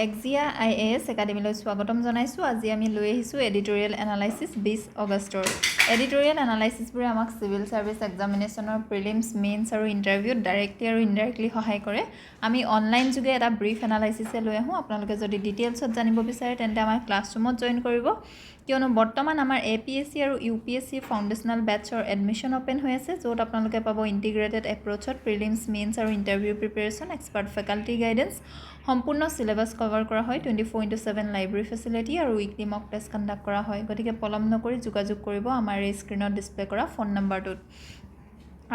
AXIA IAS একাডেমিলৈ স্বাগতম জনাইছোঁ। আজি আমি লৈ আহিছোঁ এডিটোৰিয়েল এনালাইচিছ 20 আগষ্টৰ। এডিটোৰিয়েল এনালাইচিছবোৰে আমাক চিভিল সাৰ্ভিস এক্সামিনেশ্যনৰ প্ৰিলিমছ মেইনছ আৰু ইণ্টাৰভিউত ডাইৰেক্টলি আৰু ইনডাইৰেক্টলি সহায় কৰে। আমি অনলাইন যোগে এটা ব্ৰিফ এনালাইচিছে লৈ আহোঁ। আপোনালোকে যদি ডিটেইলছত জানিব বিচাৰে তেন্তে আমাৰ ক্লাছৰুমত জইন কৰিব, কিয়নো বৰ্তমান আমাৰ APSC আৰু UPSC ফাউণ্ডেশ্যনেল বেটছৰ এডমিশ্যন অপেন হৈ আছে, য'ত আপোনালোকে পাব ইণ্টিগ্ৰেটেড এপ্ৰ'চত প্ৰিলিমছ মেইনছ আৰু interview preparation, expert faculty guidance, সম্পূৰ্ণ সিলেবাস কভাৰ কৰা হয়, 24/7 লাইব্ৰেৰী ফেচিলিটি আৰু উইকলি মক টেষ্ট কণ্ডাক্ট কৰা হয়। গতিকে পলম নকৰি যোগাযোগ কৰিব আমাৰ এই স্ক্ৰীনত ডিছপ্লে কৰা ফোন নম্বৰটোত।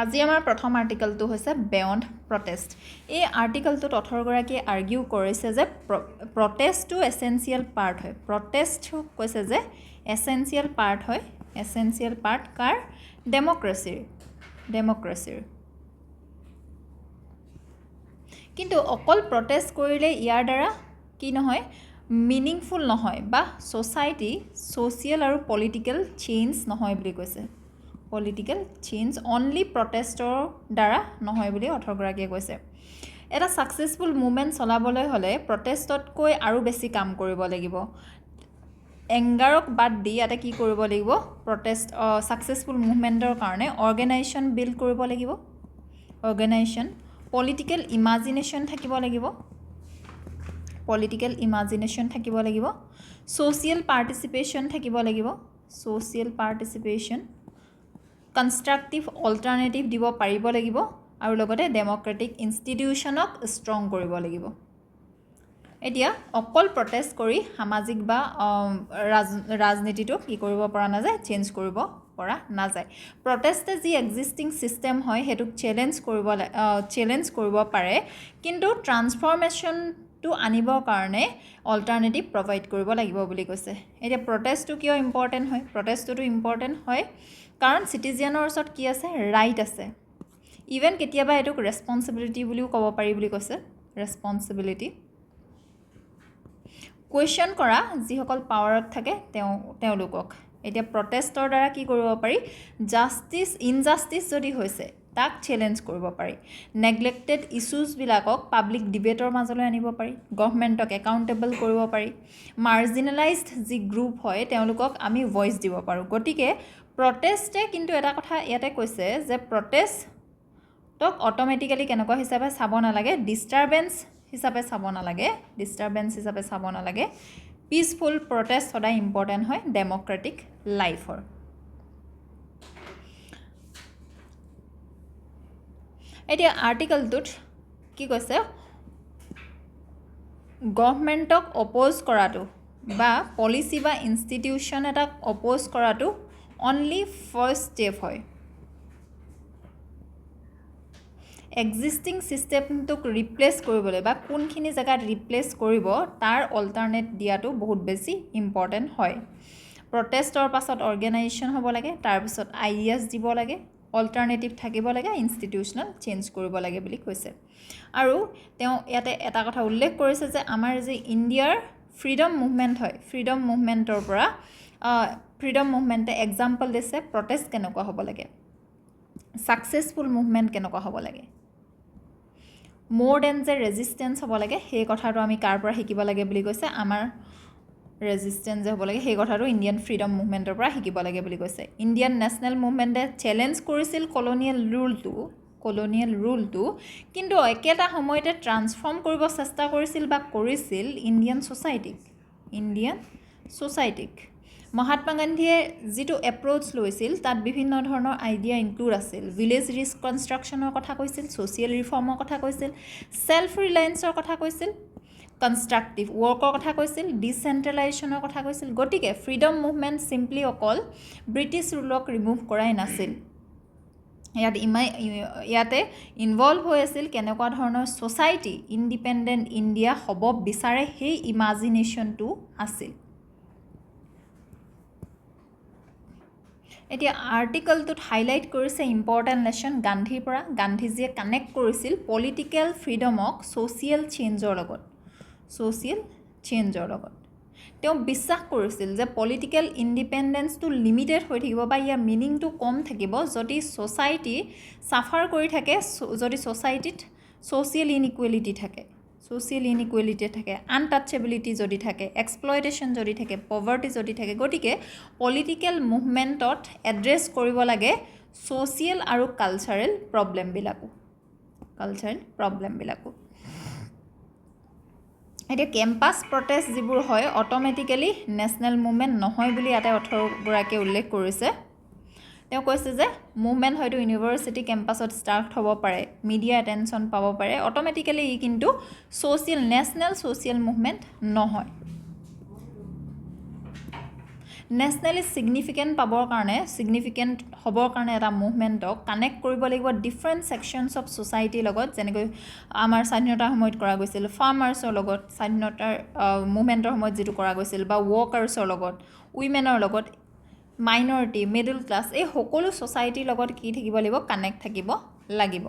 আজি আমাৰ প্ৰথম আৰ্টিকলটো হৈছে বেয়ণ্ড প্ৰটেষ্ট। এই আৰ্টিকলটোত অথৰগৰাকীয়ে আৰ্গিউ কৰিছে যে প্ৰটেষ্টটো এছেঞ্চিয়েল পাৰ্ট হয়। প্ৰটেষ্ট কৈছে যে এছেঞ্চিয়েল পাৰ্ট হয়। এছেঞ্চিয়েল পাৰ্ট কাৰ? ডেমক্ৰেচিৰ। কিন্তু অকল প্ৰটেষ্ট কৰিলে ইয়াৰ দ্বাৰা কি নহয়, মিনিংফুল নহয় বা ছ'চিয়েল আৰু পলিটিকেল চেঞ্জ নহয় বুলি কৈছে। পলিটিকেল চেঞ্জ অনলি প্ৰটেষ্টৰ দ্বাৰা নহয় বুলি অথৰগৰাকীয়ে কৈছে। এটা ছাকচেছফুল মুভমেণ্ট চলাবলৈ হ'লে প্ৰটেষ্টতকৈ আৰু বেছি কাম কৰিব লাগিব। এংগাৰক বাদ দি ইয়াতে কি কৰিব লাগিব? ছাকচেছফুল মুভমেণ্টৰ কাৰণে অৰ্গেনাইজেশ্যন বিল্ড কৰিব লাগিব। অৰ্গেনাইজেশ্যন, পলিটিকেল ইমাজিনেশ্যন থাকিব লাগিব। ছ'চিয়েল পাৰ্টিচিপেশ্যন থাকিব লাগিব। কনষ্ট্ৰাক্টিভ অল্টাৰনেটিভ দিব পাৰিব লাগিব, আৰু লগতে ডেমক্ৰেটিক ইনষ্টিটিউশ্যনক ষ্ট্ৰং কৰিব লাগিব। এতিয়া অকল প্ৰটেষ্ট কৰি সামাজিক বা ৰাজনীতিটো কি কৰিব পৰা নাযায়? চেঞ্জ কৰিব পৰা নাযায়। প্ৰটেষ্টে যি এক্সিষ্টিং ছিষ্টেম হয় সেইটোক চেলেঞ্জ কৰিব পাৰে, কিন্তু ট্ৰান্সফৰ্মেশ্যনটো আনিবৰ কাৰণে অল্টাৰনেটিভ প্ৰভাইড কৰিব লাগিব বুলি কৈছে। এতিয়া প্ৰটেষ্টটো কিয় ইম্পৰ্টেণ্ট হয়? প্ৰটেষ্টটো ইম্পৰ্টেণ্ট হয় কাৰণ চিটিজেনৰ ওচৰত কি আছে? ৰাইট আছে। ইভেন কেতিয়াবা এইটোক ৰেছপনচিবিলিটি বুলিও ক'ব পাৰি বুলি কৈছে। ৰেছপনচিবিলিটি কুৱেশ্যন কৰা যিসকল পাৱাৰত থাকে তেওঁলোকক। এতিয়া প্ৰটেষ্টৰ দ্বাৰা কি কৰিব পাৰি? ইনজাষ্টিছ যদি হৈছে তাক চেলেঞ্জ কৰিব পাৰি। নেগলেক্টেড ইছ্যুজবিলাকক পাব্লিক ডিবেটৰ মাজলৈ আনিব পাৰি। গভৰ্ণমেণ্টক একাউণ্টেবল কৰিব পাৰি। মাৰ্জিনেলাইজড যি গ্ৰুপ হয় তেওঁলোকক আমি ভইচ দিব পাৰোঁ। গতিকে প্ৰটেষ্টে কিন্তু এটা কথা ইয়াতে কৈছে যে প্ৰটেষ্টক অট'মেটিকেলি কেনেকুৱা হিচাপে চাব নালাগে? ডিষ্টাৰবেঞ্চ হিচাপে চাব নালাগে। পিচফুল প্ৰটেষ্ট সদায় ইম্পৰ্টেণ্ট হয় ডেমক্ৰেটিক লাইফৰ। এতিয়া আৰ্টিকলটোত কি কৈছে? গভৰ্ণমেণ্টক অপ'জ কৰাটো বা পলিচি বা ইনষ্টিটিউশ্যন এটাক অপ'জ কৰাটো অনলি ফাৰ্ষ্ট ষ্টেপ হয়। এক্সিষ্টিং ছিষ্টেমটোক ৰিপ্লেচ কৰিবলৈ বা কোনখিনি জেগাত ৰিপ্লেচ কৰিব তাৰ অল্টাৰনেট দিয়াটো বহুত বেছি ইম্পৰ্টেণ্ট হয়। প্ৰটেষ্টৰ পাছত অৰ্গেনাইজেশ্যন হ'ব লাগে, তাৰপিছত IAS দিব লাগে, অল্টাৰনেটিভ থাকিব লাগে, ইনষ্টিটিউশ্যনেল চেঞ্জ কৰিব লাগে বুলি কৈছে। আৰু তেওঁ ইয়াতে এটা কথা উল্লেখ কৰিছে যে আমাৰ যে ইণ্ডিয়াৰ ফ্ৰীডম মুভমেণ্ট হয়, ফ্ৰীডম মুভমেণ্টে এক্সাম্পল দিছে প্ৰটেষ্ট কেনেকুৱা হ'ব লাগে, ছাকচেছফুল মুভমেণ্ট কেনেকুৱা হ'ব লাগে, মোৰ দেন যে ৰেজিষ্টেঞ্চ হ'ব লাগে, সেই কথাটো আমি কাৰ পৰা শিকিব লাগে বুলি কৈছে? আমাৰ ৰেজিষ্টেঞ্চ যে হ'ব লাগে সেই কথাটো ইণ্ডিয়ান ফ্ৰীডম মুভমেণ্টৰ পৰা শিকিব লাগে বুলি কৈছে। ইণ্ডিয়ান নেশ্যনেল মুভমেণ্টে চেলেঞ্জ কৰিছিল কলনিয়েল ৰুলটো, কিন্তু একেটা সময়তে ট্ৰান্সফৰ্ম কৰিব চেষ্টা কৰিছিল ইণ্ডিয়ান ছ'চাইটিক। মহাত্মা গান্ধীয়ে যিটো এপ্ৰ'চ লৈছিল তাত বিভিন্ন ধৰণৰ আইডিয়া ইনক্লুড আছিল। ভিলেজ ৰিকনষ্ট্ৰাকশ্যনৰ কথা কৈছিল, ছ'চিয়েল ৰিফৰ্মৰ কথা কৈছিল, ছেল্ফ ৰিলায়েঞ্চৰ কথা কৈছিল, কনষ্ট্ৰাক্টিভ ৱৰ্কৰ কথা কৈছিল, ডিচেণ্ট্ৰেলাইজেশ্যনৰ কথা কৈছিল। গতিকে ফ্ৰীডম মুভমেণ্ট চিম্পলি অকল ব্ৰিটিছ ৰুলক ৰিমুভ কৰাই নাছিল। ইয়াতে ইনভলভ হৈ আছিল কেনেকুৱা ধৰণৰ ছ'চাইটি ইণ্ডিপেণ্ডেণ্ট ইণ্ডিয়া হ'ব বিচাৰে সেই ইমাজিনেশ্যনটো আছিল। এতিয়া আৰ্টিকলটোত হাইলাইট কৰিছে ইম্পৰ্টেণ্ট লেচন গান্ধীৰ পৰা। গান্ধীজীয়ে কানেক্ট কৰিছিল পলিটিকেল ফ্ৰীডমক ছ'চিয়েল চেঞ্জৰ লগত। তেওঁ বিশ্বাস কৰিছিল যে পলিটিকেল ইণ্ডিপেণ্ডেঞ্চটো লিমিটেড হৈ থাকিব বা ইয়াৰ মিনিংটো কম থাকিব যদি ছ'চাইটি ছাফাৰ কৰি থাকে, যদি ছ'চাইটিত ছ'চিয়েল ইনইকুৱেলিটি থাকে। social inequality থাকে, untouchability যদি থাকে, exploitation যদি থাকে, poverty যদি থাকে, গতিকে political movement-ত address কৰিব লাগে social আৰু cultural problem-বিলাকো। এতিয়া কেম্পাছ প্ৰটেষ্ট যিবোৰ হয় অট'মেটিকেলি নেশ্যনেল মুভমেণ্ট নহয় বুলি ইয়াতে অথৰগৰাকীয়ে উল্লেখ কৰিছে। তেওঁ কৈছে যে মুভমেণ্ট হয়তো ইউনিভাৰ্চিটি কেম্পাছত ষ্টাৰ্ট হ'ব পাৰে, মিডিয়া এটেনশ্যন পাব পাৰে, অট'মেটিকেলি ই কিন্তু নেশ্যনেল ছ'চিয়েল মুভমেণ্ট নহয়। নেশ্যনেলি ছিগনিফিকেণ্ট হ'বৰ কাৰণে এটা মুভমেণ্টক কানেক্ট কৰিব লাগিব ডিফাৰেণ্ট ছেকশ্যনছ অফ ছ'চাইটিৰ লগত, যেনেকৈ আমাৰ স্বাধীনতাৰ সময়ত কৰা গৈছিল, ফাৰ্মাৰ্ছৰ লগত স্বাধীনতাৰ মুভমেণ্টৰ সময়ত যিটো কৰা গৈছিল, বা ৱৰ্কাৰ্ছৰ লগত, উইমেনৰ লগত, মাইনৰিটি, মিডল ক্লাছ, এই সকলো ছ'চাইটিৰ লগত কি থাকিব লাগিব, কানেক্ট থাকিব লাগিব।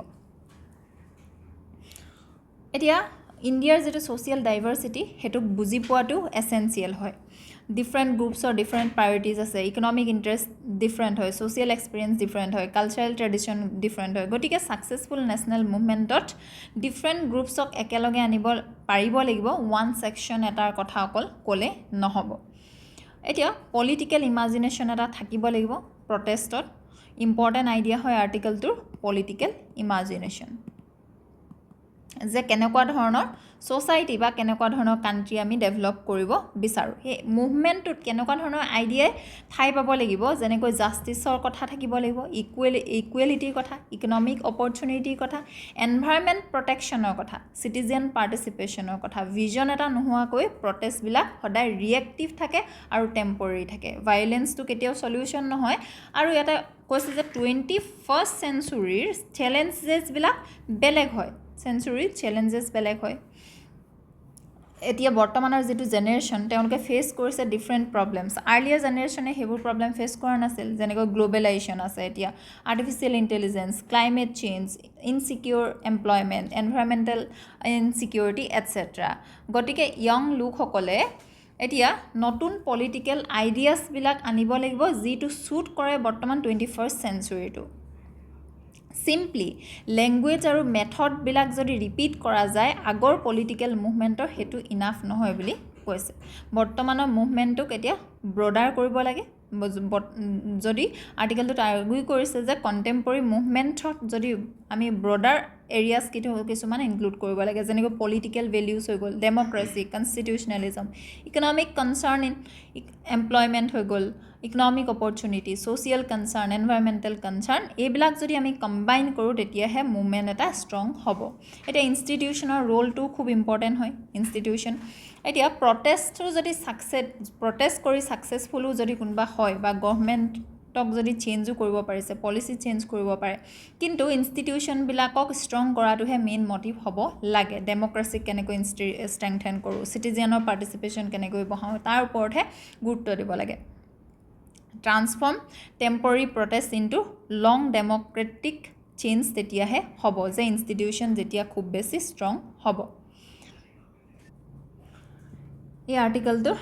এতিয়া ইণ্ডিয়াৰ যিটো ছ'চিয়েল ডাইভাৰ্চিটি সেইটোক বুজি পোৱাটো এছেঞ্চিয়েল হয়। ডিফাৰেণ্ট গ্ৰুপছৰ ডিফাৰেণ্ট প্ৰায়ৰিটিজ আছে, ইকনমিক ইণ্টাৰেষ্ট ডিফাৰেণ্ট হয়, ছ'চিয়েল এক্সপিৰিয়েঞ্চ ডিফাৰেণ্ট হয়, কালচাৰেল ট্ৰেডিশ্যন ডিফাৰেণ্ট হয়। গতিকে ছাকচেছফুল নেশ্যনেল মুভমেণ্টত ডিফাৰেণ্ট গ্ৰুপছক একেলগে আনিব পাৰিব লাগিব, ওৱান ছেকশ্যন এটাৰ কথা অকল ক'লে নহ'ব। এতিয়া পলিটিকেল ইমাজিনেশ্যন এটা থাকিব লাগিব প্ৰটেষ্টত। ইম্পৰ্টেণ্ট আইডিয়া হয় আৰ্টিকলটোৰ পলিটিকেল ইমাজিনেশ্যন, যে কেনেকুৱা ধৰণৰ ছ'চাইটি বা কেনেকুৱা ধৰণৰ কাণ্ট্ৰি আমি ডেভেলপ কৰিব বিচাৰোঁ। সেই মুভমেণ্টটোত কেনেকুৱা ধৰণৰ আইডিয়াই ঠাই পাব লাগিব, যেনেকৈ জাষ্টিছৰ কথা থাকিব লাগিব, ইকুৱেলিটিৰ কথা, ইকনমিক অপৰচুনিটিৰ কথা, এনভাইৰনমেণ্ট প্ৰটেকশ্যনৰ কথা, চিটিজেন পাৰ্টিচিপেশ্যনৰ কথা। ভিজন এটা নোহোৱাকৈ প্ৰটেষ্টবিলাক সদায় ৰিয়েক্টিভ থাকে আৰু টেম্পৰেৰী থাকে। ভাইলেঞ্চটো কেতিয়াও চলিউশ্যন নহয়। আৰু ইয়াতে কৈছে যে 21st চেঞ্চুৰীৰ চেলেঞ্জেছবিলাক বেলেগ হয়, চেলেঞ্জেছ বেলেগ হয়। এতিয়া বৰ্তমানৰ যিটো জেনেৰেশ্যন তেওঁলোকে ফেচ কৰিছে ডিফাৰেণ্ট প্ৰব্লেমছ। আৰ্লিয়াৰ জেনেৰেশ্যনে সেইবোৰ প্ৰব্লেম ফেচ কৰা নাছিল, যেনেকৈ গ্ল'বেলাইজেশ্যন আছে, এতিয়া artificial intelligence, climate change, insecure employment, environmental insecurity etcetera. গতিকে য়ং লোকসকলে এতিয়া নতুন পলিটিকেল আইডিয়াছবিলাক আনিব লাগিব যিটো শ্বুট কৰে বৰ্তমান 21st চেঞ্চুৰীটো। চিম্পলি লেংগুৱেজ আৰু মেথডবিলাক যদি ৰিপিট কৰা যায় আগৰ পলিটিকেল মুভমেণ্টৰ, সেইটো ইনাফ নহয় বুলি কৈছে। বৰ্তমানৰ মুভমেণ্টটোক এতিয়া ব্ৰডাৰ কৰিব লাগে। যদি আৰ্টিকেলটোত আৰ্গুই কৰিছে যে কণ্টেম্পৰেৰী মুভমেণ্টত যদি আমি ব্ৰডাৰ এৰিয়াছ কিছুমান ইনক্লুড কৰিব লাগে, যেনেকৈ পলিটিকেল ভেলিউজ হৈ গ'ল, democracy, constitutionalism, economic concern in employment হৈ গ'ল, economic opportunity, social concern, environmental concern, এইবিলাক যদি আমি কম্বাইন কৰোঁ তেতিয়াহে মুভমেণ্ট এটা ষ্ট্ৰং হ'ব। এতিয়া ইনষ্টিটিউশ্যনৰ ৰ'লটো খুব ইম্পৰ্টেণ্ট হয়। ইনষ্টিটিউশ্যন এতিয়া প্ৰটেষ্ট কৰি ছাকচেছফুলো যদি কোনোবা হয় বা গভৰ্ণমেণ্টক যদি চেঞ্জো কৰিব পাৰিছে, পলিচি চেঞ্জ কৰিব পাৰে, কিন্তু ইনষ্টিটিউশ্যনবিলাকক ষ্ট্ৰং কৰাটোহে মেইন মটিভ হ'ব লাগে। ডেম'ক্ৰেচিক কেনেকৈ ষ্ট্ৰেংথেন কৰোঁ, চিটিজেনৰ পাৰ্টিচিপেশ্যন কেনেকৈ বঢ়াওঁ, তাৰ ওপৰতহে গুৰুত্ব দিব লাগে। ট্ৰান্সফৰ্ম টেম্পৰৰী প্ৰটেষ্ট ইনটু লং ডেম'ক্ৰেটিক চেঞ্জ তেতিয়াহে হ'ব, যে ইনষ্টিটিউশ্যন যেতিয়া খুব বেছি ষ্ট্ৰং হ'ব। এই আৰ্টিকলটোৰ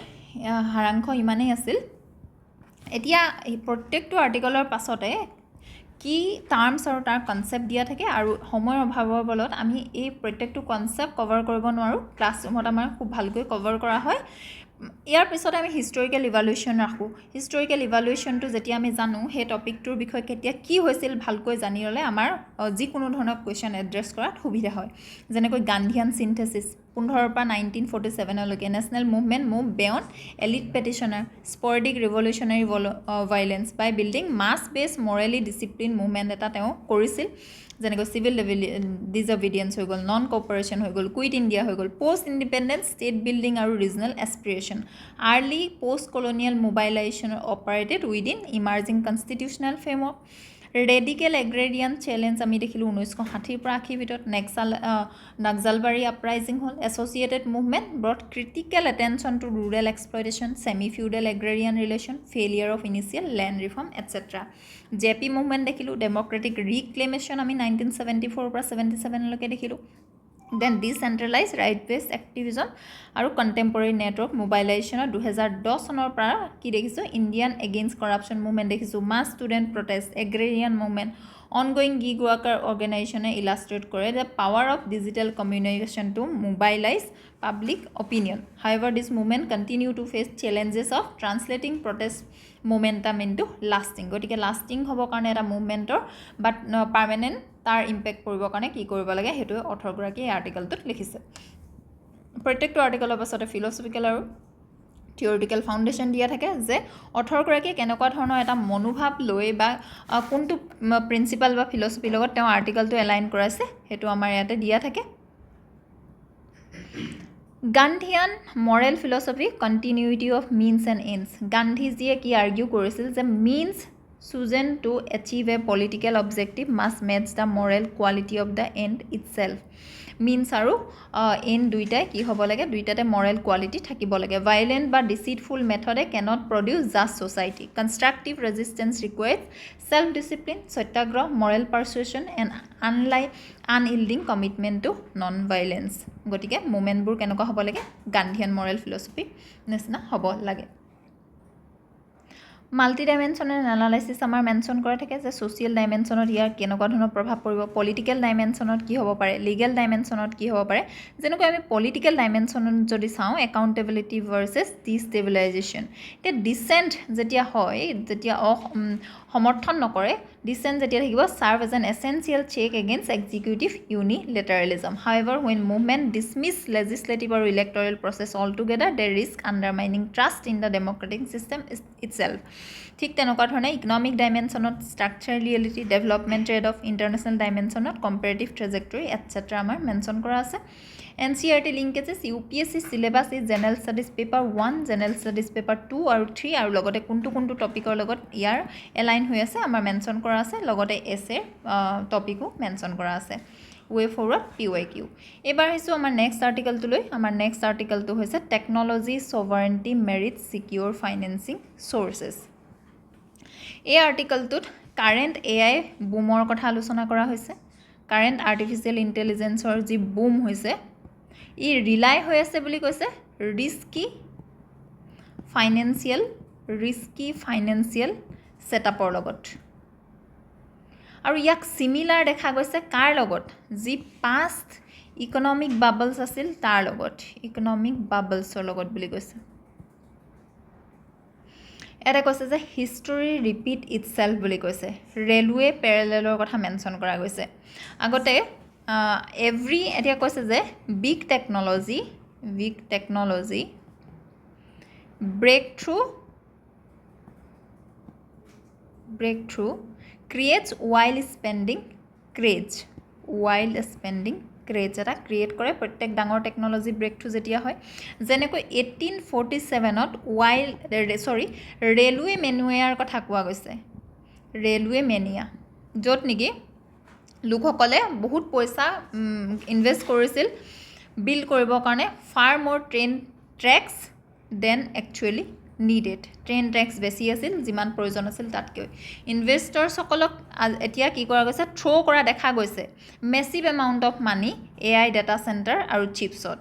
সাৰাংশ ইমানেই আছিল। এতিয়া এই প্ৰত্যেকটো আৰ্টিকলৰ পাছতে কি টাৰ্মছ আৰু তাৰ কনচেপ্ট দিয়া থাকে, আৰু সময়ৰ অভাৱৰ বলত আমি এই প্ৰত্যেকটো কনচেপ্ট কভাৰ কৰিব নোৱাৰোঁ। ক্লাছৰুমত আমাৰ খুব ভালকৈ কভাৰ কৰা হয়। ইয়াৰ পিছত আমি হিষ্টৰিকেল ইভালুৱেশ্যন ৰাখোঁ। হিষ্টৰিকেল ইভালুৱেশ্যনটো যেতিয়া আমি জানো, সেই টপিকটোৰ বিষয়ে কেতিয়া কি হৈছিল ভালকৈ জানি ল'লে আমাৰ যিকোনো ধৰণৰ কুৱেশ্যন এড্ৰেছ কৰাত সুবিধা হয়। যেনেকৈ গান্ধীয়ান চিন্থেচিছ 15ৰ পৰা 1947লৈকে, national movement move beyond elite petitioner, sporadic revolutionary violence by building mass base morally discipline movement এটা তেওঁ কৰিছিল। যেনেকৈ চিভিল ডিজঅবিডিয়েঞ্চ হৈ গ'ল, নন কপাৰেশ্যন হৈ গ'ল, কুইট ইণ্ডিয়া হৈ গ'ল, পষ্ট ইণ্ডিপেণ্ডেঞ্চ ষ্টেট বিল্ডিং আৰু regional aspiration, early post colonial mobilisation operated within emerging constitutional framework, radical agrarian challenge আমি দেখিলোঁ 1960ৰ পৰা 80ৰ ভিতৰত, নাক্সালবাৰী আপৰাইজিং হ'ল, associated movement brought critical attention to rural exploitation, semi feudal agrarian relation, failure of initial land reform etcetera. JP movement দেখিলোঁ, democratic reclamation আমি 1974ৰ পৰা 77লৈকে দেখিলোঁ। Then decentralise right based activism আৰু কণ্টেম্পৰেৰী নেটৱৰ্ক মোবাইলাইজেশ্যনৰ 2010 চনৰ পৰা কি দেখিছোঁ, ইণ্ডিয়ান এগেইনষ্ট কৰাপশ্যন মুভমেণ্ট দেখিছোঁ, mass student protest, agrarian movement, ongoing gig worker organization illustrate কৰে the power of digital communication to mobilize public opinion. However, this movement continue to face challenges of translating protest momentum into lasting. গতিকে lasting হ'ব কাৰণে এটা মুভমেণ্টৰ বাট permanent তাৰ impact পৰিবৰ কাৰণে কি কৰিব লাগে সেইটো অথৰগৰাকী এই আৰ্টিকেলটোত লিখিছে। প্ৰত্যেকটো আৰ্টিকেলৰ পাছতে ফিলচফিকেল আৰু থিয়ৰিটিকেল ফাউণ্ডেশ্যন দিয়া থাকে যে অথৰগৰাকীয়ে কেনেকুৱা ধৰণৰ এটা মনোভাৱ লৈ বা কোনটো প্ৰিন্সিপাল বা ফিলচফিৰ লগত তেওঁ আৰ্টিকেলটো এলাইন কৰাইছে সেইটো আমাৰ ইয়াতে দিয়া থাকে। Gandhian Morrell philosophy continuity of means and এণ্ডছ। গান্ধীজীয়ে কি আৰ্গিউ কৰিছিল যে means chosen to achieve a political objective must match the moral quality of the end itself. Means আৰু end দুইটাই কি হ'ব লাগে দুইটাতে moral quality থাকিব লাগে। Violent বা deceitful method cannot produce just society. Constructive resistance requires self-discipline, satyagraha, moral persuasion and unyielding commitment to non-violence. গতিকে মুভমেণ্টবোৰ কেনেকুৱা হ'ব লাগে গান্ধীয়ান মৰেল ফিলচফি নিচিনা হ'ব লাগে। মাল্টি ডাইমেনশ্যনেল এনালাইচিছ আমাৰ মেনশ্যন কৰা থাকে যে ছ'চিয়েল ডাইমেনশ্যনত ইয়াৰ কেনেকুৱা ধৰণৰ প্ৰভাৱ পৰিব, পলিটিকেল ডাইমেনশ্যনত কি হ'ব পাৰে, লিগেল ডাইমেনশ্যনত কি হ'ব পাৰে। যেনেকৈ আমি পলিটিকেল ডাইমেনশ্যনত যদি চাওঁ একাউণ্টেবিলিটি ভাৰ্চেছ ডিষ্টেবিলাইজেশ্যন। এতিয়া ডিচেণ্ট যেতিয়া হয় যেতিয়া সমৰ্থন নকৰে ডিচেণ্ট যেতিয়া থাকিব serve as an essential check against executive unilateralism. However when movement dismiss legislative আৰু electoral process all together they risk undermining trust in the democratic system itself. ঠিক তেনেকুৱা ধৰণে ইকনমিক ডাইমেনশ্যনত structure reality development trade off international ডাইমেনশ্যনত comparative trajectory etcetera আমাৰ mention কৰা আছে। NCERT linkages UPSC syllabus এই general studies paper 1 general studies paper 2 আৰু 3 আৰু লগতে কোনটো টপিকৰ লগত ইয়াৰ এলাইন হৈ আছে আমাৰ মেনশ্যন কৰা আছে, লগতে এছেৰ টপিকো মেনশ্যন কৰা আছে। ৱে ফৰৱাৰ্ড PYQ। এইবাৰ আহিছোঁ আমাৰ নেক্সট আৰ্টিকেলটোলৈ। আমাৰ নেক্সট আৰ্টিকেলটো হৈছে technology sovereignty merit secure financing sources. এই আৰ্টিকেলটোত কাৰেণ্ট AI বুমৰ কথা আলোচনা কৰা হৈছে। কাৰেণ্ট আৰ্টিফিচিয়েল ইণ্টেলিজেঞ্চৰ যি বুম হৈছে ই ৰিলাই হৈ আছে বুলি কৈছে ৰিস্কি ফাইনেন্সিয়েল ছেটআপৰ লগত, আৰু ইয়াক চিমিলাৰ দেখা গৈছে কাৰ লগত, যি পাষ্ট ইকনমিক বাবলছ আছিল তাৰ লগত, ইকনমিক বাবলছৰ লগত বুলি কৈছে। এটা কৈছে যে হিষ্টৰী ৰিপিট ইটছেল্ফ বুলি কৈছে। ৰেলৱে পেৰেলেলৰ কথা মেনশ্যন কৰা গৈছে। আগতে এতিয়া কৈছে যে big technology breakthrough creates wild spending craze এটা ক্ৰিয়েট কৰে প্ৰত্যেক ডাঙৰ টেকন'লজি ব্ৰেক থ্ৰু যেতিয়া হয়। যেনেকৈ 1847ত ৰেলৱে মেনুৱেয়াৰ কথা কোৱা গৈছে, ৰেলৱে মেনিয়া, য'ত নেকি লোকসকলে বহুত পইচা ইনভেষ্ট কৰিছিল বিল্ড কৰিবৰ কাৰণে far more train tracks than actually needed. Train tracks বেছি আছিল যিমান প্ৰয়োজন আছিল তাতকৈ। ইনভেষ্টৰ্ছসকলক এতিয়া কি কৰা গৈছে থ্ৰ' কৰা দেখা গৈছে massive amount of money AI data centre আৰু চিপছত।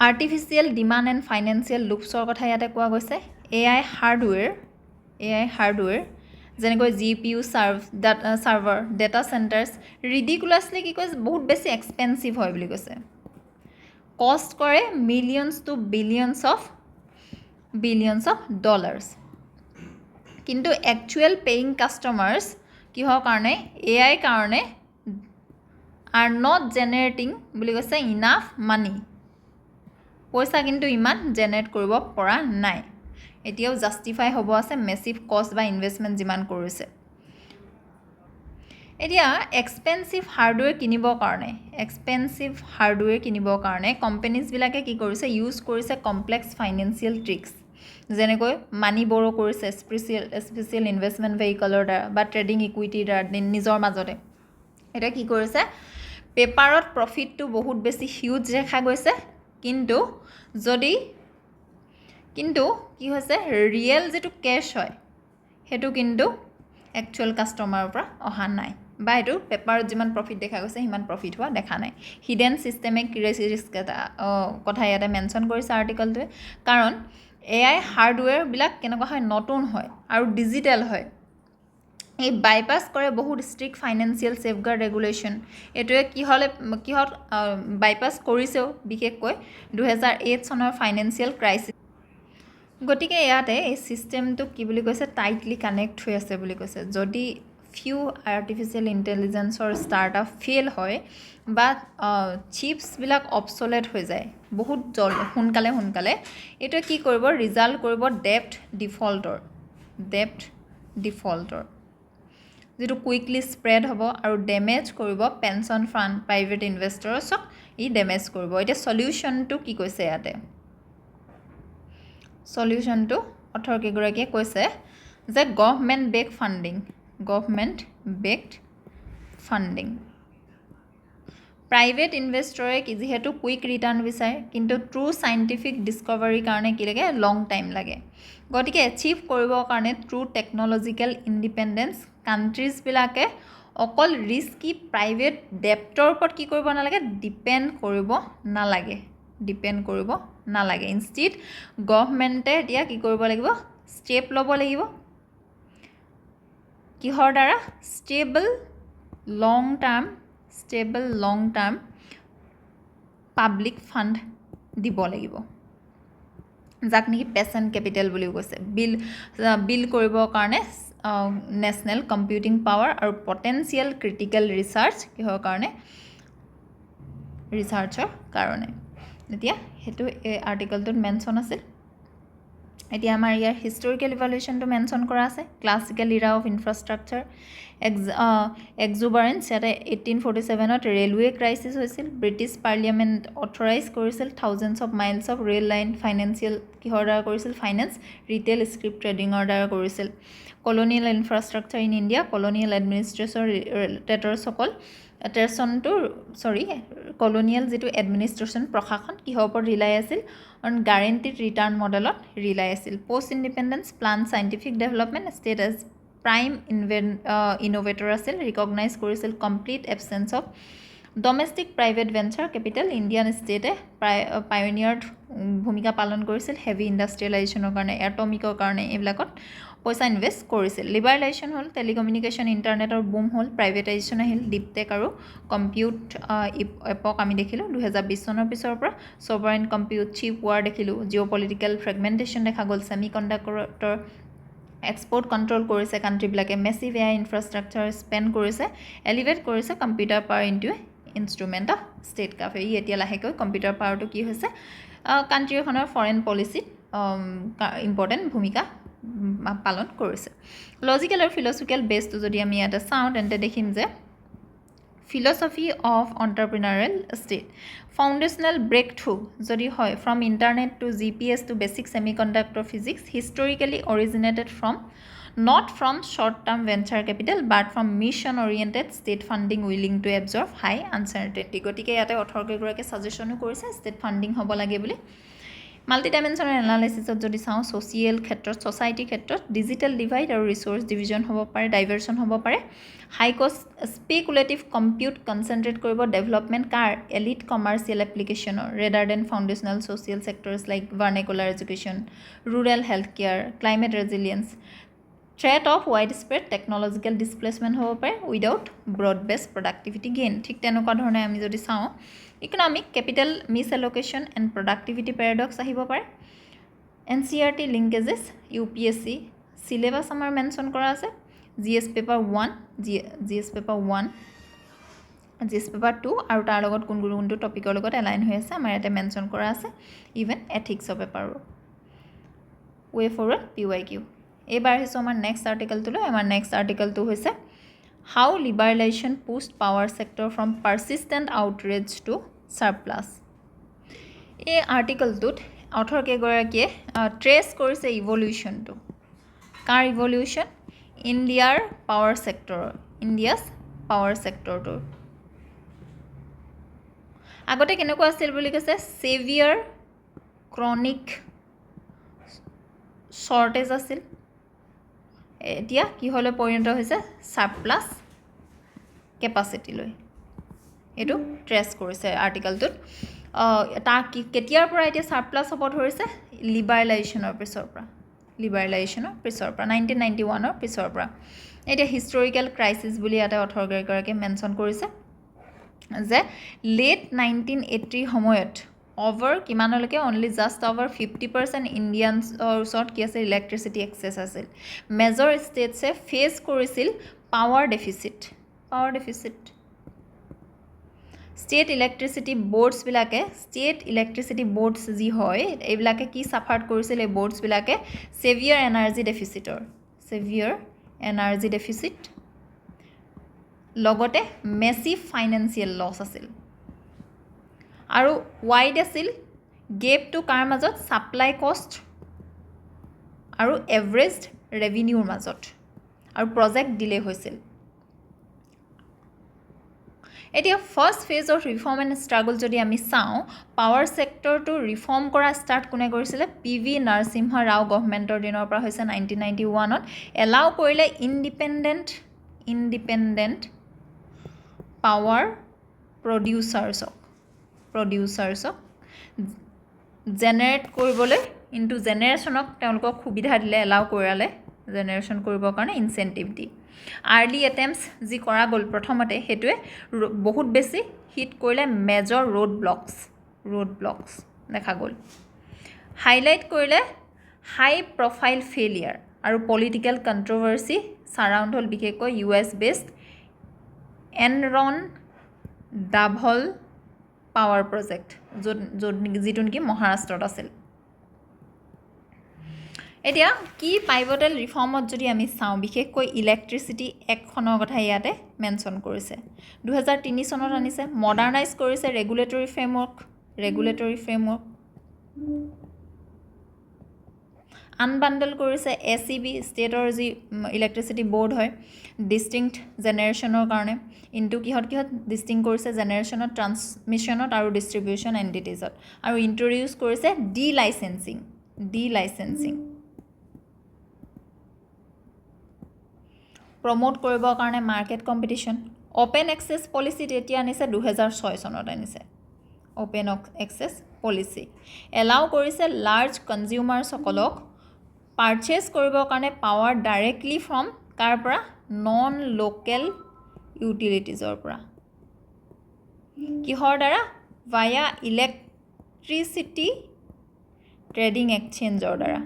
আৰ্টিফিচিয়েল ডিমাণ্ড এণ্ড ফাইনেন্সিয়েল লুপছৰ কথা ইয়াতে কোৱা গৈছে। AI হাৰ্ডৱেৰ যেনেকৈ GPU ছাৰ্ভাৰ ডাটা চেণ্টাৰ্ছ ৰিডিকুলাছলি কি কৈছে বহুত বেছি এক্সপেঞ্চিভ হয় বুলি কৈছে। কষ্ট কৰে millions to billions of dollars. কিন্তু একচুৱেল পেয়িং কাষ্টমাৰ্ছ কিহৰ কাৰণে AI কাৰণে আৰ নট জেনেৰেটিং বুলি কৈছে ইনাফ মানি, পইচা কিন্তু ইমান জেনেৰেট কৰিব পৰা নাই। এতিয়াও জাষ্টিফাই হ'ব আছে মেচিভ কষ্ট বা ইনভেষ্টমেণ্ট যিমান কৰিছে। এতিয়া এক্সপেঞ্চিভ হাৰ্ডৱেৰ কিনিবৰ কাৰণে কোম্পেনীজবিলাকে কি কৰিছে ইউজ কৰিছে কমপ্লেক্স ফাইনেন্সিয়েল ট্ৰিক্স, যেনেকৈ মানি বৰ কৰিছে স্পেচিয়েল ইনভেষ্টমেণ্ট ভেহিকলৰ দ্বাৰা বা ট্ৰেডিং ইকুইটিৰ দ্বাৰা নিজৰ মাজতে। এতিয়া কি কৰিছে পেপাৰত প্ৰফিটটো বহুত বেছি হিউজ দেখা গৈছে, কিন্তু কি হৈছে ৰিয়েল যিটো কেছ হয় সেইটো কিন্তু একচুৱেল কাষ্টমাৰৰ পৰা অহা নাই, বা এইটো পেপাৰত যিমান প্ৰফিট দেখা গৈছে সিমান প্ৰফিট হোৱা দেখা নাই। হিডেন ছিষ্টেমিক ৰিস্ক এটা কথা ইয়াতে মেনশ্যন কৰিছে আৰ্টিকেলটোৱে। কাৰণ AI হাৰ্ডৱেৰবিলাক কেনেকুৱা হয় নতুন হয় আৰু ডিজিটেল হয়। এই বাইপাছ কৰে বহুত ষ্ট্ৰিক্ট ফাইনেন্সিয়েল ছেফগাৰ্ড ৰেগুলেশ্যন এইটোৱে কিহত বাইপাছ কৰিছেও বিশেষকৈ 2008 চনৰ ফাইনেন্সিয়েল ক্ৰাইচিছ গতিকে ইয়াতে এই ছিষ্টেমটো কি বুলি কৈছে টাইটলি কানেক্ট হৈ আছে বুলি কৈছে যদি ফিউ আৰ্টিফিচিয়েল ইণ্টেলিজেঞ্চৰ ষ্টাৰ্টআপ ফেইল হয় বা চিপছবিলাক অবছলেট হৈ যায় বহুত সোনকালে এইটোৱে কি কৰিব ৰিজাল্ট কৰিব ডেপ্ট ডিফল্টৰ যিটো কুইকলি স্প্ৰেড হ'ব আৰু ডেমেজ কৰিব পেঞ্চন ফাণ্ড প্ৰাইভেট ইনভেষ্টৰছক ই ডেমেজ কৰিব এতিয়া সলিউশ্যনটো কি কৈছে ইয়াতে সলিউশ্যনটো অথৰকেইগৰাকীয়ে কৈছে যে গভৰ্ণমেণ্ট বেকড ফাণ্ডিং প্ৰাইভেট ইনভেষ্টৰে যিহেতু কুইক ৰিটাৰ্ণ বিচাৰে কিন্তু ট্ৰু চাইণ্টিফিক ডিস্কভাৰীৰ কাৰণে কি লাগে লং টাইম লাগে গতিকে এচিভ কৰিবৰ কাৰণে ট্ৰু টেকনলজিকেল ইণ্ডিপেণ্ডেঞ্চ কাণ্ট্ৰিজবিলাকে অকল ৰিস্কি প্ৰাইভেট ডেপ্টৰ ওপৰত কি কৰিব নালাগে ডিপেণ্ড কৰিব নালাগে ইনষ্টিড গভৰ্ণমেণ্টে এতিয়া কি কৰিব লাগিব ষ্টেপ ল'ব লাগিব কিহৰ দ্বাৰা ষ্টেবল লং টাৰ্ম পাব্লিক ফাণ্ড দিব লাগিব যাক নেকি পেচেণ্ট কেপিটেল বুলিও কৈছে বিল কৰিবৰ কাৰণে নেশ্যনেল কম্পিউটিং পাৱাৰ আৰু পটেঞ্চিয়েল ক্ৰিটিকেল ৰিচাৰ্চৰ কাৰণে এতিয়া সেইটো এই আৰ্টিকলটোত মেনশ্যন আছিল এতিয়া আমাৰ ইয়াৰ হিষ্টৰিকেল ইভালুৱেশ্যনটো মেনশ্যন কৰা আছে classical era of infrastructure exuberance ইয়াতে 1847ত ৰেলৱে ক্ৰাইচিছ হৈছিল ব্ৰিটিছ পাৰ্লিয়ামেণ্ট অথৰাইজ কৰিছিল thousands of miles of rail line financial কিহৰ দ্বাৰা কৰিছিল ফাইনেন্স ৰিটেইল স্ক্ৰিপ্ট ট্ৰেডিঙৰ দ্বাৰা কৰিছিল colonial infrastructure in India colonial colonial যিটো এডমিনিষ্ট্ৰেশ্যন প্ৰশাসন কিহৰ ওপৰত ৰিলাই আছিল গাৰেণ্টিড ৰিটাৰ্ণ মডেলত ৰিলাই আছিল post independence plan scientific development state as prime innovator আছিল ৰিকগনাইজ কৰিছিল complete absence of domestic private venture capital Indian ষ্টেটে পায়নিয়াৰ্ড ভূমিকা পালন কৰিছিল হেভি ইণ্ডাষ্ট্ৰিয়েলাইজেশ্যনৰ কাৰণে এটমিকৰ কাৰণে এইবিলাকত পইচা ইনভেষ্ট কৰিছিল লিবাৰেলাইজেশ্যন হ'ল টেলিকমিউনিকেশ্যন ইণ্টাৰনেটৰ বুম হ'ল প্ৰাইভেটাইজেশ্যন আহিল ডিপটেক আৰু কম্পিউট এপক আমি দেখিলোঁ 2020 চনৰ পিছৰ পৰা ছভাৰেইন কম্পিউট চিপ ৱাৰ দেখিলোঁ জিঅ' পলিটিকেল ফ্ৰেগমেণ্টেশ্যন দেখা গ'ল ছেমি কণ্ডাক্টৰ এক্সপৰ্ট কণ্ট্ৰল কৰিছে কাণ্ট্ৰিবিলাকে মেছিভ এআই ইনফ্ৰাষ্ট্ৰাকচাৰ স্পেণ্ড কৰিছে এলিভেট কৰিছে computer power into instrument of statecraft ই এতিয়া লাহেকৈ কম্পিউটাৰ পাৱাৰটো কি হৈছে কাণ্ট্ৰি এখনৰ ফৰেন পলিচিত ইম্পৰ্টেণ্ট ভূমিকা পালন কৰিছে লজিকেল আৰু ফিলচফিকেল বেছটো যদি আমি ইয়াতে চাওঁ তেন্তে দেখিম যে philosophy of entrepreneurial state foundational breakthrough যদি হয় from internet to GPS to basic semi conductor physics historically originated not from short-term venture capital but from mission-oriented state funding willing to absorb high uncertainty গতিকে ইয়াতে অথৰকেইগৰাকীয়ে ছাজেশ্যনো কৰিছে state funding হ'ব লাগে বুলি মাল্টিডাইমেনশ্যনেল এনালাইচিছত যদি চাওঁ ছ'চিয়েল ক্ষেত্ৰত ছ'চাইটিৰ ক্ষেত্ৰত ডিজিটেল ডিভাইড আৰু ৰিচোৰ্চ ডিভিজন হ'ব পাৰে ডাইভাৰ্চন হ'ব পাৰে high cost speculative compute concentrate কৰিব ডেভেলপমেণ্ট কাৰ এলিট কমাৰ্চিয়েল এপ্লিকেশ্যনৰ rather than foundational social sectors like vernacular education rural health care climate resilience threat of wide spread technological displacement হ'ব পাৰে without broad base productivity gain ঠিক তেনেকুৱা ধৰণে আমি যদি চাওঁ economic capital mis allocation and productivity paradox আহিব পাৰে NCERT লিংকেজেছ UPSC চিলেবাছ আমাৰ মেনশ্যন কৰা আছে GS পেপাৰ 1 GS পেপাৰ 2 আৰু তাৰ লগত কোনটো টপিকৰ লগত এলাইন হৈ আছে আমাৰ ইয়াতে মেনশ্যন কৰা আছে ইভেন এথিক্সৰ পেপাৰো ৱে ফৰৱাৰ্ড PYQ এইবাৰ আহিছোঁ আমাৰ নেক্সট আৰ্টিকেলটোলৈ আমাৰ নেক্সট আৰ্টিকেলটো হৈছে how liberalisation pushed power sector from persistent outrage to surplus এই আৰ্টিকেলটোত অথৰকেইগৰাকীয়ে ট্ৰেছ কৰিছে ইভলিউশ্যনটো কাৰ ইভলিউশ্যন ইণ্ডিয়াছ পাৱাৰ ছেক্টৰটোৰ আগতে কেনেকুৱা আছিল বুলি কৈছে ছেভিয়াৰ ক্ৰনিক শ্বৰ্টেজ আছিল এতিয়া কিহলৈ পৰিণত হৈছে ছাৰপ্লাছ কেপাচিটিলৈ এইটো ট্ৰেছ কৰিছে আৰ্টিকেলটোত তাৰ কেতিয়াৰ পৰা এতিয়া ছাৰপ্লাছ হ'ব ধৰিছে লিবাৰেলাইজেশ্যনৰ পিছৰ পৰা 1991ৰ পিছৰ পৰা এটা হিষ্টৰিকেল ক্ৰাইচিছ বুলি এটা অথৰগৰাকীয়ে মেনশ্যন কৰিছে যে লেট 1980 সময়ত অভাৰ কিমানলৈকে অনলি জাষ্ট অভাৰ 50% ইণ্ডিয়ানছৰ ওচৰত কি আছিল ইলেক্ট্ৰিচিটি এক্সেছ আছিল মেজৰ ষ্টেটছে ফেচ কৰিছিল power deficit state electricity boards যি হয় এইবিলাকে কি ছাফাৰ্ড কৰিছিল এই বৰ্ডছবিলাকে ছেভিয়াৰ এনাৰ্জি ডেফিচিট লগতে মেছিভ ফাইনেন্সিয়েল লছ আছিল আৰু ৱাইড আছিল গেপটো কাৰ মাজত ছাপ্লাই কষ্ট আৰু এভাৰেজ ৰেভিনিউৰ মাজত আৰু প্ৰজেক্ট ডিলে হৈছিল এতিয়া first phase of reform and struggle যদি আমি চাওঁ পাৱাৰ ছেক্টৰটো ৰিফৰ্ম কৰা ষ্টাৰ্ট কোনে কৰিছিলে PV নৰসিম্হা ৰাও গভৰ্ণমেণ্টৰ দিনৰ পৰা হৈছে 1991ত এলাউ কৰিলে ইণ্ডিপেণ্ডেণ্ট পাৱাৰ প্ৰডিউচাৰ্ছক জেনেৰেট কৰিবলৈ ইনটু জেনেৰেশ্যনক তেওঁলোকক সুবিধা দিলে এলাউ কৰালে জেনেৰেশ্যন কৰিবৰ কাৰণে ইনচেণ্টিভ দি আৰ্লি এটেম্পছ যি কৰা গ'ল প্ৰথমতে সেইটোৱে বহুত বেছি হিট কৰিলে মেজৰ ৰোড ব্লকছ দেখা গ'ল হাইলাইট কৰিলে হাই প্ৰফাইল ফেইলিয়াৰ আৰু পলিটিকেল কণ্ট্ৰভাৰ্চি ছাৰাউণ্ড হ'ল বিশেষকৈ US বেছড এনৰন ডাভল পাৱাৰ প্ৰজেক্ট যিটো নেকি মহাৰাষ্ট্ৰত আছিল এতিয়া কি পাইভটেল ৰিফৰ্মত যদি আমি চাওঁ বিশেষকৈ ইলেক্ট্ৰিচিটি এক্টখনৰ কথা ইয়াতে মেনশ্যন কৰিছে 2003 চনত আনিছে মডাৰ্ণাইজ কৰিছে ৰেগুলেটৰী ফ্ৰেমৱৰ্ক আনবাণ্ডল কৰিছে ACB ষ্টেটৰ যি ইলেক্ট্ৰিচিটি বৰ্ড হয় ডিষ্টিংক্ট জেনেৰেশ্যনৰ কাৰণে ইনটু কিহত ডিষ্টিং কৰিছে জেনেৰেশ্যনত ট্ৰান্সমিশ্যনত আৰু ডিষ্ট্ৰিবিউশ্যন এণ্টিটিজত আৰু ইণ্ট্ৰডিউচ কৰিছে ডি লাইচেঞ্চিং প্ৰমোট কৰিবৰ কাৰণে market competition open access policy তেতিয়া আনিছে 2006 চনত আনিছে অপেন এক্সেছ পলিচি এলাউ কৰিছে লাৰ্জ কনজিউমাৰসকলক পাৰ্চেছ কৰিবৰ কাৰণে পাৱাৰ ডাইৰেক্টলি ফ্ৰম কাৰ পৰা নন লোকেল ইউটিলিটিজৰ পৰা কিহৰ দ্বাৰা ভায়া ইলেক্ট্ৰিচিটি ট্ৰেডিং এক্সচেঞ্জৰ দ্বাৰা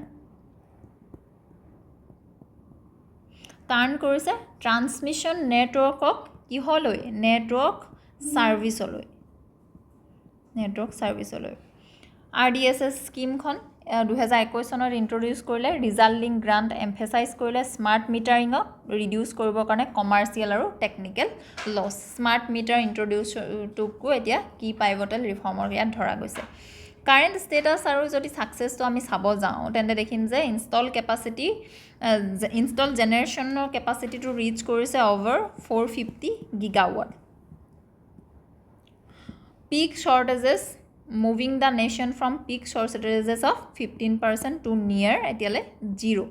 টাৰ্ণ কৰিছে ট্ৰান্সমিশ্যন নেটৱৰ্কক কিহলৈ নেটৱৰ্ক ছাৰ্ভিচলৈ RDSS স্কিমখন 2021 চনত ইন্ট্ৰডিউচ কৰিলে ৰিজাল্ট লিংক গ্ৰাণ্ট এম্ফেচাইজ কৰিলে স্মাৰ্ট মিটাৰিঙক ৰিডিউচ কৰিবৰ কাৰণে কমাৰ্চিয়েল আৰু টেকনিকেল লছ স্মাৰ্ট মিটাৰ ইন্ট্ৰডিউচটোকো এতিয়া কি পাইভটেল ৰিফৰ্মৰ ইয়াত ধৰা গৈছে কাৰেণ্ট ষ্টেটাছ আৰু যদি ছাকচেছটো আমি চাব যাওঁ তেন্তে দেখিম যে ইনষ্টল জেনেৰেশ্যনৰ কেপাচিটিটো ৰিচ কৰিছে অভাৰ 450 গিগাৱাট peak shortages moving the nation from peak shortages of 15% to near এতিয়ালৈ 0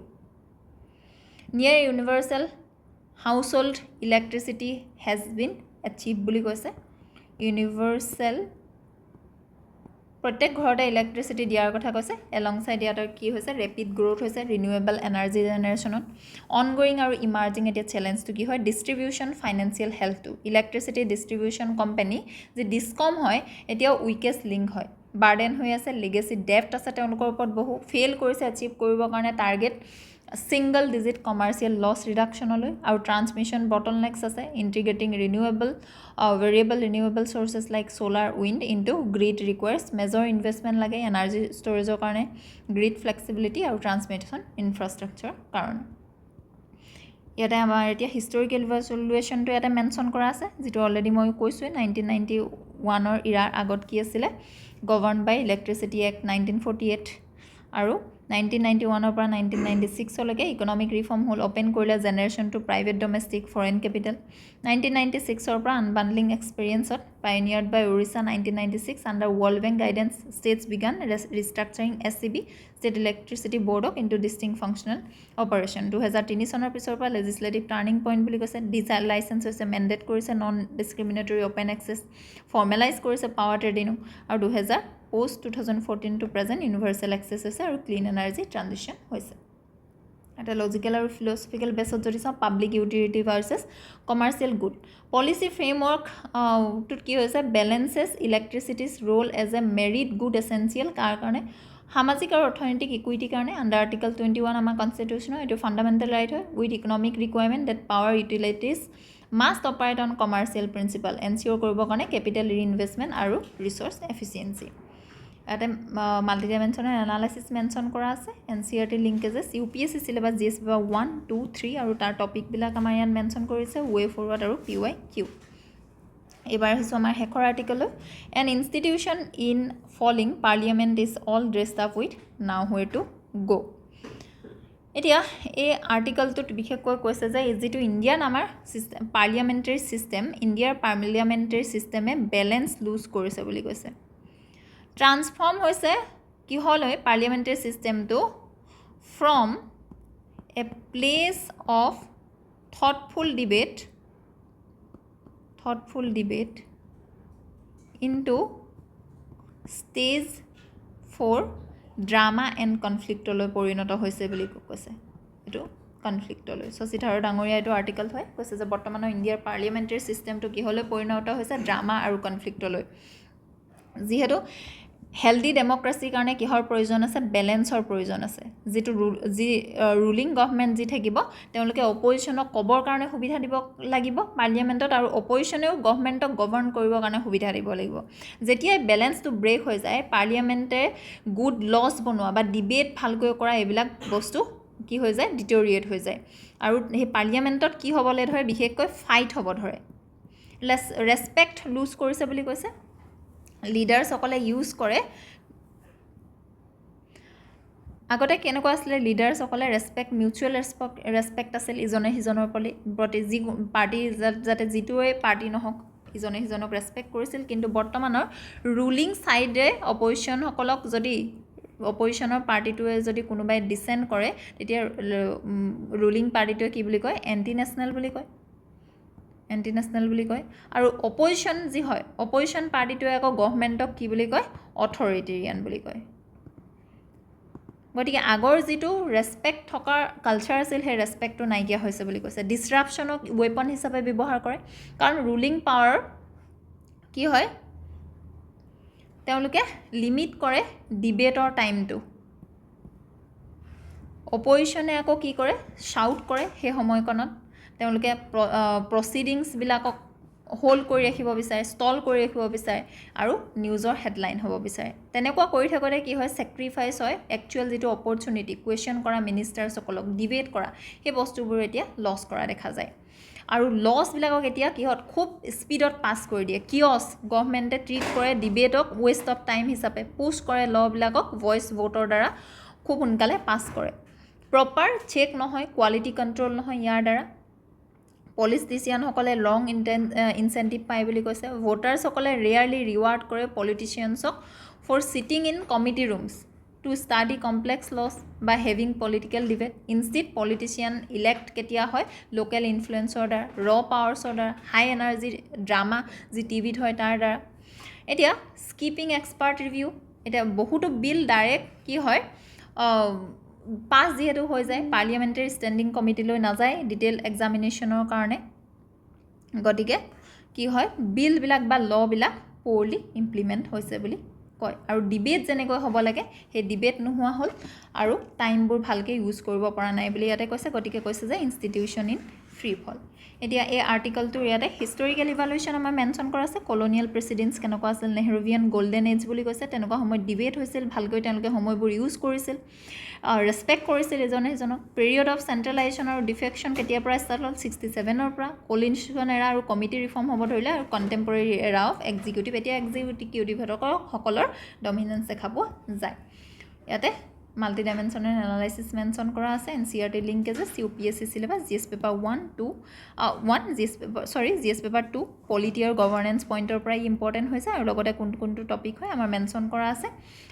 near universal household electricity has been achieve বুলি কৈছে ইউনিভাৰ্চেল প্ৰত্যেক ঘৰতে ইলেক্ট্ৰিচিটি দিয়াৰ কথা কৈছে এলংচাইড ইয়াত কি হৈছে ৰেপিড গ্ৰোথ হৈছে ৰিনিউৱেবল এনাৰ্জি জেনেৰেশ্যনত অনগোয়িং আৰু ইমাৰ্জিং এতিয়া চেলেঞ্জটো কি হয় ডিষ্ট্ৰিবিউশ্যন ফাইনেন্সিয়েল হেল্থটো ইলেক্ট্ৰিচিটি ডিষ্ট্ৰিবিউশ্যন কোম্পানী যি ডিছকম হয় এতিয়াও উইকেষ্ট লিংক হয় বাৰ্ডেন হৈ আছে লিগেচি ডেফ্ট আছে তেওঁলোকৰ ওপৰত বহু ফেইল কৰিছে এচিভ কৰিবৰ কাৰণে target single digit commercial loss ৰিডাকশ্যনলৈ আৰু ট্ৰান্সমিশ্যন বটলনেক্স আছে integrating variable renewable sources like solar wind into grid requires major investment লাগে এনাৰ্জি ষ্ট'ৰেজৰ কাৰণে গ্ৰিড ফ্লেক্সিবিলিটি আৰু ট্ৰান্সমিশ্যন ইনফ্ৰাষ্ট্ৰাকচাৰৰ কাৰণে ইয়াতে আমাৰ এতিয়া হিষ্টৰিকেল ইভেলুৱেশ্যনটো ইয়াতে মেনশ্যন কৰা আছে যিটো অলৰেডি মই কৈছোঁৱে 1991ৰ ইৰাৰ আগত কি আছিলে গভৰ্ণ বাই ইলেক্ট্ৰিচিটি এক্ট 1948 আৰু 1991ৰ পৰা 1996লৈকে ইকনমিক ৰিফৰ্ম হ'ল অপেন কৰিলে generation to private domestic foreign capital 1996ৰ পৰা আনবাণ্ডলিং এক্সপেৰিয়েঞ্চত pioneered by Orissa 1996 under world bank guidance states began restructuring SCB state electricity বৰ্ডক ইনটু ডিষ্টিং ফাংচনেল অপাৰেশ্যন 2003 চনৰ পিছৰ পৰা লেজিছলেটিভ টাৰ্ণিং পইণ্ট বুলি কৈছে ডিজাইন লাইচেঞ্চ হৈছে মেণ্ডেট কৰিছে non discriminatory open access formalise কৰিছে পাৱাৰ ট্ৰেডিঙো আৰু 2014 টু প্ৰেজেণ্ট ইউনিভাৰ্চেল এক্সেছ হৈছে আৰু ক্লিন এনাৰ্জি ট্ৰানজিশ্যন হৈছে এটা লজিকেল আৰু ফিল'চফিকেল বেছত যদি চাওঁ public utility versus commercial good policy ফ্ৰেমৱৰ্কটোত কি হৈছে balances electricity's role as a merit good essential কাৰ কাৰণে সামাজিক আৰু অৰ্থনৈতিক ইকুইটিৰ কাৰণে আণ্ডাৰ আৰ্টিকল 21 আমাৰ কনষ্টিটিউশ্যনৰ এইটো ফাণ্ডামেণ্টেল ৰাইট হয় with economic requirement that power utilities must operate on commercial principle ensure কৰিবৰ কাৰণে কেপিটেল ৰিইনভেষ্টমেণ্ট আৰু ৰিচৰ্চ এফিচিয়েঞ্চি ইয়াতে মাল্টি ডাইমেনশ্যনেল এনালাইচিছ মেনশ্যন কৰা আছে NCERT linkages UPSC syllabus GS paper 1, 2, 3 আৰু তাৰ টপিকবিলাক আমাৰ ইয়াত মেনশ্যন কৰিছে ৱে ফৰৱাৰ্ড আৰু PYQ এবাৰ আহিছোঁ আমাৰ শেষৰ আৰ্টিকললৈ an institution in falling parliament is all dressed up with nowhere to go' এতিয়া এই আৰ্টিকলটোত বিশেষকৈ কৈছে যে যিটো ইণ্ডিয়ান আমাৰ চিষ্টেম পাৰ্লিয়ামেণ্টাৰী চিষ্টেম ইণ্ডিয়াৰ পাৰ্লিয়ামেণ্টাৰী চিষ্টেমে বেলেঞ্চ লুজ কৰিছে বুলি কৈছে ট্ৰান্সফৰ্ম হৈছে কিহলৈ পাৰ্লিয়ামেণ্টাৰী চিষ্টেমটো from a place of thoughtful debate into stage for drama and কনফ্লিক্টলৈ পৰিণত হৈছে বুলি কৈছে এইটো কনফ্লিক্টলৈ শশীধৰ ডাঙৰীয়া এইটো আৰ্টিকল হয় কৈছে যে বৰ্তমানৰ ইণ্ডিয়াৰ পাৰ্লিয়ামেণ্টাৰী চিষ্টেমটো কিহলৈ পৰিণত হৈছে ড্ৰামা আৰু কনফ্লিক্টলৈ যিহেতু হেল্ডি ডেমক্ৰেচিৰ কাৰণে কিহৰ প্ৰয়োজন আছে বেলেঞ্চৰ প্ৰয়োজন আছে যিটো ৰুলিং গভৰ্ণমেণ্ট যি থাকিব তেওঁলোকে অপজিশ্যনক ক'বৰ কাৰণে সুবিধা দিব লাগিব পাৰ্লিয়ামেণ্টত আৰু অপজিশ্যনেও গভৰ্ণমেণ্টক গভৰ্ণ কৰিবৰ কাৰণে সুবিধা দিব লাগিব যেতিয়াই বেলেঞ্চটো ব্ৰেক হৈ যায় পাৰ্লিয়ামেণ্টে গুড লছ বনোৱা বা ডিবেট ভালকৈ কৰা এইবিলাক বস্তু কি হৈ যায় ডিটৰিয়েট হৈ যায় আৰু সেই পাৰ্লিয়ামেণ্টত কি হ'বলৈ ধৰে বিশেষকৈ ফাইট হ'ব ধৰে ৰেছপেক্ট লুজ কৰিছে বুলি কৈছে লিডাৰ্ছসকলে ইউজ কৰে আগতে কেনেকুৱা আছিলে লিডাৰ্ছসকলে মিউচুৱেল ৰেছপেক্ট আছিল ইজনে সিজনৰ প্ৰতি যি পাৰ্টি যাতে যিটোৱে পাৰ্টি নহওক ইজনে সিজনক ৰেছপেক্ট কৰিছিল কিন্তু বৰ্তমানৰ ৰুলিং ছাইডে অপজিশ্যনসকলক যদি অপজিশ্যনৰ পাৰ্টিটোৱে যদি কোনোবাই ডিচেণ্ট কৰে তেতিয়া ৰুলিং পাৰ্টিটোৱে কি বুলি কয় এণ্টি নেশ্যনেল বুলি কয় আৰু অপজিশ্যন যি হয় অপজিশ্যন পাৰ্টিটোৱে আকৌ গভৰ্ণমেণ্টক কি বুলি কয় অথৰিটেৰিয়ান বুলি কয় গতিকে আগৰ যিটো ৰেছপেক্ট থকাৰ কালচাৰ আছিল সেই ৰেছপেক্টটো নাইকিয়া হৈছে বুলি কৈছে ডিছৰাপশ্যনক ৱেপন হিচাপে ব্যৱহাৰ কৰে কাৰণ ৰুলিং পাৱাৰ কি হয় তেওঁলোকে লিমিট কৰে ডিবেটৰ টাইমটো অপজিশ্যনে আকৌ কি কৰে শাউট কৰে সেই সময়কণত তেওঁলোকে প্ৰচিডিংছবিলাকক হোল্ড কৰি ৰাখিব বিচাৰে ষ্টল কৰি ৰাখিব বিচাৰে আৰু নিউজৰ হেডলাইন হ'ব বিচাৰে তেনেকুৱা কৰি থাকোঁতে কি হয় ছেক্ৰিফাইচ হয় একচুৱেল যিটো অপৰচুনিটি কুৱেশ্যন কৰা মিনিষ্টাৰ্ছসকলক ডিবেট কৰা সেই বস্তুবোৰ এতিয়া লছ কৰা দেখা যায় আৰু লছবিলাকক এতিয়া কিহত খুব স্পীডত পাছ কৰি দিয়ে কিয়ছ গভৰ্ণমেণ্টে ট্ৰিট কৰে ডিবেটক ৱেষ্ট অফ টাইম হিচাপে পুছ কৰে লবিলাকক ভইচ ভোটৰ দ্বাৰা খুব সোনকালে পাছ কৰে প্ৰপাৰ চেক নহয় কোৱালিটি কণ্ট্ৰল নহয় ইয়াৰ দ্বাৰা পলিটিচিয়ানসকলে লং ইনচেণ্টিভ পায় বুলি কৈছে ভোটাৰ্ছসকলে ৰেয়াৰলি ৰিৱাৰ্ড কৰে পলিটিচিয়ানছক for sitting in committee rooms to study complex laws বা having political debate instead politician elect কেতিয়া হয় লোকেল ইনফ্লুৱেঞ্চৰ দ্বাৰা পাৱাৰ্ছৰ দ্বাৰা হাই এনাৰ্জি ড্ৰামা যি টিভিত হয় তাৰ দ্বাৰা এতিয়া স্কিপিং এক্সপাৰ্ট ৰিভিউ এতিয়া বহুতো বিল ডাইৰেক্ট কি হয় পাছ যিহেতু হৈ যায় পাৰ্লিয়ামেণ্টাৰী ষ্টেণ্ডিং কমিটিলৈ নাযায় ডিটেইল এক্সামিনেশ্যনৰ কাৰণে গতিকে কি হয় বিলবিলাক বা লবিলাক প'ৰলি ইমপ্লিমেণ্ট হৈছে বুলি কয় আৰু ডিবেট যেনেকৈ হ'ব লাগে সেই ডিবেট নোহোৱা হ'ল আৰু টাইমবোৰ ভালকৈ ইউজ কৰিব পৰা নাই বুলি ইয়াতে কৈছে গতিকে কৈছে যে ইনষ্টিটিউশ্যন ইন ফ্ৰী ফল এতিয়া এই আৰ্টিকলটোৰ ইয়াতে হিষ্টৰিকেল ইভালুৱেশ্যন আমাৰ মেনশ্যন কৰা আছে কলনিয়েল প্ৰেচিডেন্স কেনেকুৱা আছিল নেহৰুভিয়ান গল্ডেন এজ বুলি কৈছে তেনেকুৱা সময়ত ডিবেট হৈছিল ভালকৈ তেওঁলোকে সময়বোৰ ইউজ কৰিছিল ৰেছপেক্ট কৰিছিল এজনে সিজনক পিৰিয়ড অফ চেণ্ট্ৰেলাইজেশ্যন আৰু ডিফেকশ্যন কেতিয়াৰ পৰা ষ্টাৰ্ট হ'ল 67ৰ পৰা কলিনশ্যন এৰা আৰু কমিটি ৰিফৰ্ম হ'ব ধৰিলে আৰু কণ্টেম্পৰেৰী এৰা অফ এক্সিকিউটিভ এতিয়া এক্সিকিউটিভসকলৰ ডমিনেঞ্চ দেখা পোৱা যায় ইয়াতে মাল্টি ডাইমেনশ্যনেল এনালাইচিছ মেনশ্যন কৰা আছে NCERT linkages UPSC syllabus GS paper 1 GS paper 2 polity আৰু গভৰ্নেন্স পইণ্টৰ পৰাই ইম্পৰ্টেণ্ট হৈছে আৰু লগতে কোনটো টপিক হয় আমাৰ মেনশ্যন কৰা আছে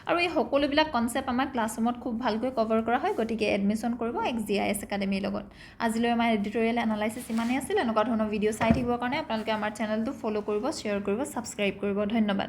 আৰু এই সকলোবিলাক কনচেপ্ট আমাৰ ক্লাছৰুমত খুব ভালকৈ কভাৰ কৰা হয় গতিকে এডমিশ্যন কৰিব AXIA IAS একাডেমীৰ লগত আজিলৈ আমাৰ এডিটৰিয়েল এনালাইচিছ ইমানেই আছিল এনেকুৱা ধৰণৰ ভিডিঅ' চাই থাকিবৰ কাৰণে আপোনালোকে আমাৰ চেনেলটো ফ'ল' কৰিব শ্বেয়াৰ কৰিব ছাবস্ক্ৰাইব কৰিব ধন্যবাদ